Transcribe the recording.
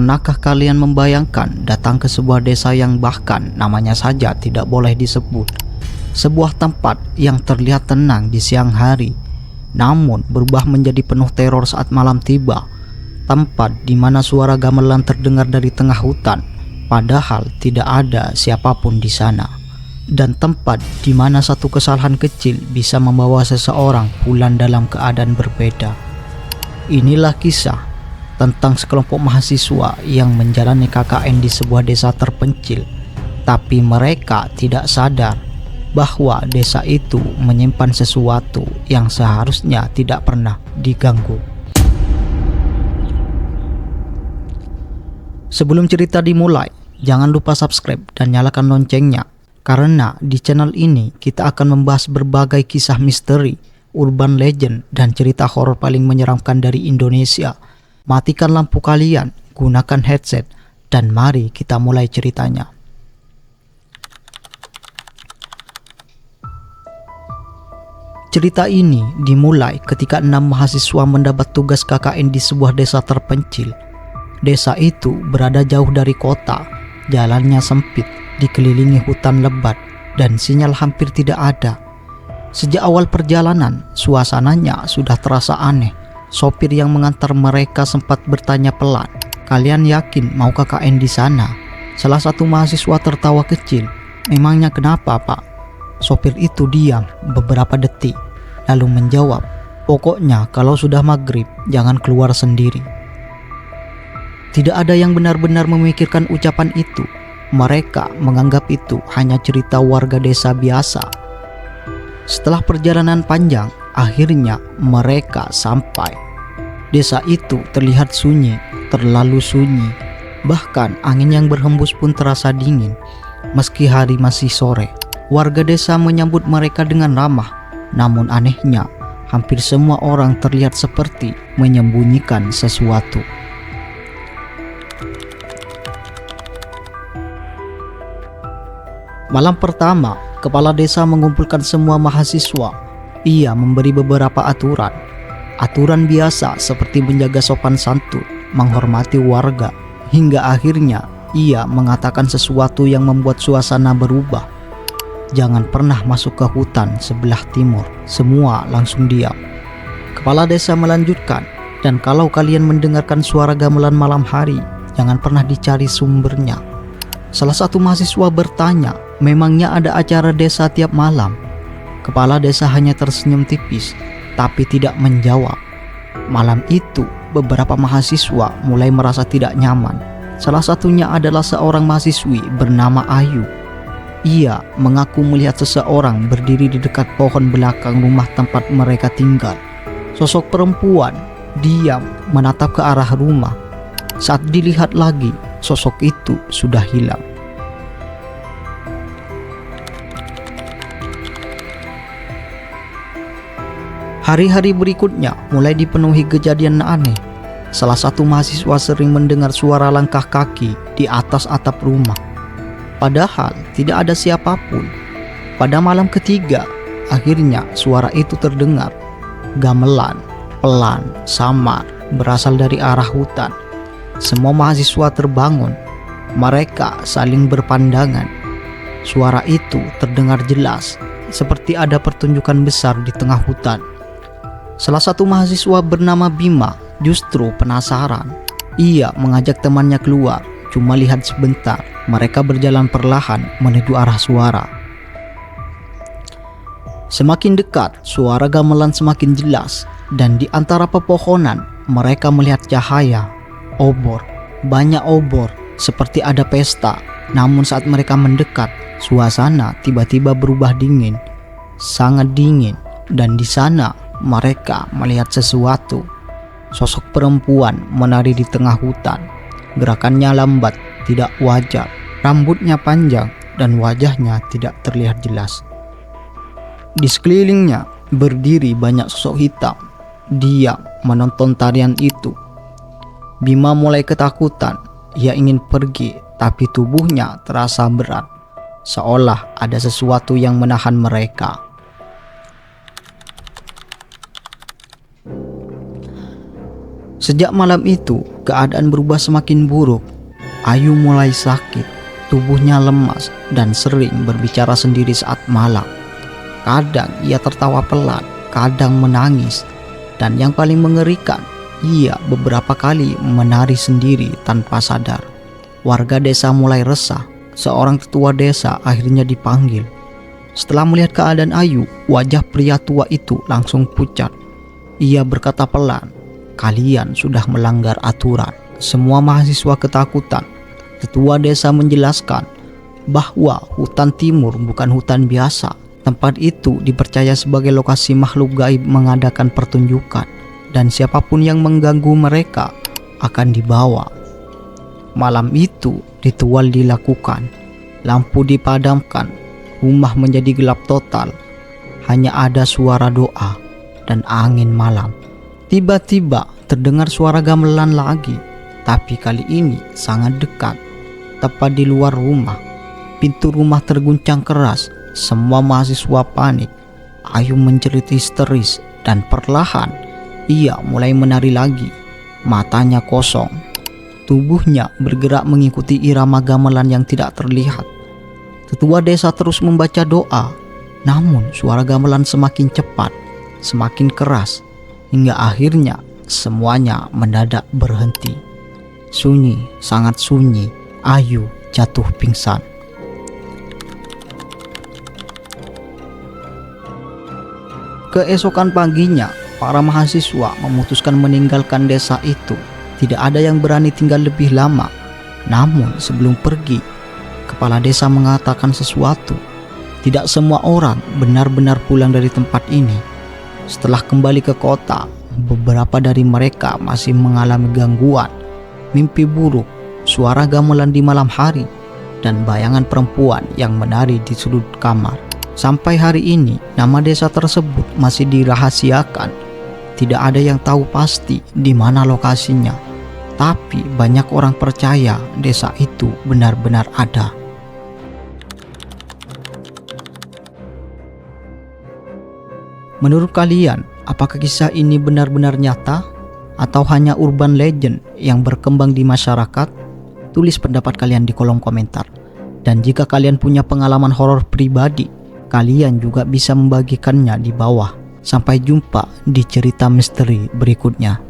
Pernahkah kalian membayangkan datang ke sebuah desa yang bahkan namanya saja tidak boleh disebut? Sebuah tempat yang terlihat tenang di siang hari, namun berubah menjadi penuh teror saat malam tiba. Tempat di mana suara gamelan terdengar dari tengah hutan, padahal tidak ada siapapun di sana. Dan tempat di mana satu kesalahan kecil bisa membawa seseorang pulang dalam keadaan berbeda. Inilah kisah tentang sekelompok mahasiswa yang menjalani KKN di sebuah desa terpencil, tapi mereka tidak sadar bahwa desa itu menyimpan sesuatu yang seharusnya tidak pernah diganggu. Sebelum cerita dimulai, jangan lupa subscribe dan nyalakan loncengnya, karena di channel ini kita akan membahas berbagai kisah misteri, urban legend, dan cerita horor paling menyeramkan dari Indonesia. Matikan lampu kalian, gunakan headset, dan mari kita mulai ceritanya. Cerita ini dimulai ketika 6 mahasiswa mendapat tugas KKN di sebuah desa terpencil. Desa itu berada jauh dari kota, jalannya sempit, dikelilingi hutan lebat, dan sinyal hampir tidak ada. Sejak awal perjalanan, suasananya sudah terasa aneh. Sopir yang mengantar mereka sempat bertanya pelan, "Kalian yakin mau KKN di sana?" Salah satu mahasiswa tertawa kecil. "Memangnya kenapa, Pak?" Sopir itu diam beberapa detik, lalu menjawab, "Pokoknya kalau sudah maghrib, jangan keluar sendiri." Tidak ada yang benar-benar memikirkan ucapan itu. Mereka menganggap itu hanya cerita warga desa biasa. Setelah perjalanan panjang, akhirnya mereka sampai. Desa itu terlihat sunyi, terlalu sunyi. Bahkan angin yang berhembus pun terasa dingin. Meski hari masih sore, warga desa menyambut mereka dengan ramah. Namun anehnya, hampir semua orang terlihat seperti menyembunyikan sesuatu. Malam pertama, kepala desa mengumpulkan semua mahasiswa. Ia memberi beberapa aturan. Aturan biasa seperti menjaga sopan santun, menghormati warga, hingga akhirnya ia mengatakan sesuatu yang membuat suasana berubah. "Jangan pernah masuk ke hutan sebelah timur." Semua langsung diam. Kepala desa melanjutkan, "Dan kalau kalian mendengarkan suara gamelan malam hari, jangan pernah dicari sumbernya." Salah satu mahasiswa bertanya, "Memangnya ada acara desa tiap malam?" Kepala desa hanya tersenyum tipis, tapi tidak menjawab. Malam itu, beberapa mahasiswa mulai merasa tidak nyaman. Salah satunya adalah seorang mahasiswi bernama Ayu. Ia mengaku melihat seseorang berdiri di dekat pohon belakang rumah tempat mereka tinggal. Sosok perempuan diam menatap ke arah rumah. Saat dilihat lagi, sosok itu sudah hilang. Hari-hari berikutnya mulai dipenuhi kejadian aneh. Salah satu mahasiswa sering mendengar suara langkah kaki di atas atap rumah, padahal tidak ada siapapun. Pada malam ketiga, akhirnya suara itu terdengar. Gamelan, pelan, samar, berasal dari arah hutan. Semua mahasiswa terbangun. Mereka saling berpandangan. Suara itu terdengar jelas, seperti ada pertunjukan besar di tengah hutan. Salah satu mahasiswa bernama Bima justru penasaran. Ia mengajak temannya keluar, cuma lihat sebentar. Mereka berjalan perlahan menuju arah suara. Semakin dekat, suara gamelan semakin jelas, dan di antara pepohonan mereka melihat cahaya. Obor, banyak obor, seperti ada pesta. Namun saat mereka mendekat, suasana tiba-tiba berubah dingin, sangat dingin, dan di sana mereka melihat sesuatu. Sosok perempuan menari di tengah hutan. Gerakannya lambat, tidak wajar. Rambutnya panjang dan wajahnya tidak terlihat jelas. Di sekelilingnya berdiri banyak sosok hitam, diam menonton tarian itu. Bima mulai ketakutan. Ia ingin pergi, tapi tubuhnya terasa berat, seolah ada sesuatu yang menahan mereka. Sejak malam itu, keadaan berubah semakin buruk. Ayu mulai sakit, tubuhnya lemas dan sering berbicara sendiri saat malam. Kadang ia tertawa pelan, kadang menangis, dan yang paling mengerikan, ia beberapa kali menari sendiri tanpa sadar. Warga desa mulai resah. Seorang tetua desa akhirnya dipanggil. Setelah melihat keadaan Ayu, wajah pria tua itu langsung pucat. Ia berkata pelan, "Kalian sudah melanggar aturan." Semua mahasiswa ketakutan. Tetua desa menjelaskan bahwa hutan timur bukan hutan biasa. Tempat itu dipercaya sebagai lokasi makhluk gaib mengadakan pertunjukan, dan siapapun yang mengganggu mereka akan dibawa. Malam itu ritual dilakukan. Lampu dipadamkan, rumah menjadi gelap total. Hanya ada suara doa dan angin malam. Tiba-tiba terdengar suara gamelan lagi, tapi kali ini sangat dekat, tepat di luar rumah. Pintu rumah terguncang keras. Semua mahasiswa panik. Ayu menjerit histeris dan perlahan ia mulai menari lagi. Matanya kosong. Tubuhnya bergerak mengikuti irama gamelan yang tidak terlihat. Tetua desa terus membaca doa, namun suara gamelan semakin cepat, semakin keras, hingga akhirnya semuanya mendadak berhenti. Sunyi, sangat sunyi. Ayu jatuh pingsan. Keesokan paginya, para mahasiswa memutuskan meninggalkan desa itu. Tidak ada yang berani tinggal lebih lama. Namun sebelum pergi, kepala desa mengatakan sesuatu. Tidak semua orang benar-benar pulang dari tempat ini. Setelah kembali ke kota, beberapa dari mereka masih mengalami gangguan, mimpi buruk, suara gamelan di malam hari, dan bayangan perempuan yang menari di sudut kamar. Sampai hari ini, nama desa tersebut masih dirahasiakan. Tidak ada yang tahu pasti di mana lokasinya. Tapi banyak orang percaya desa itu benar-benar ada. Menurut kalian, apakah kisah ini benar-benar nyata atau hanya urban legend yang berkembang di masyarakat? Tulis pendapat kalian di kolom komentar. Dan jika kalian punya pengalaman horor pribadi, kalian juga bisa membagikannya di bawah. Sampai jumpa di cerita misteri berikutnya.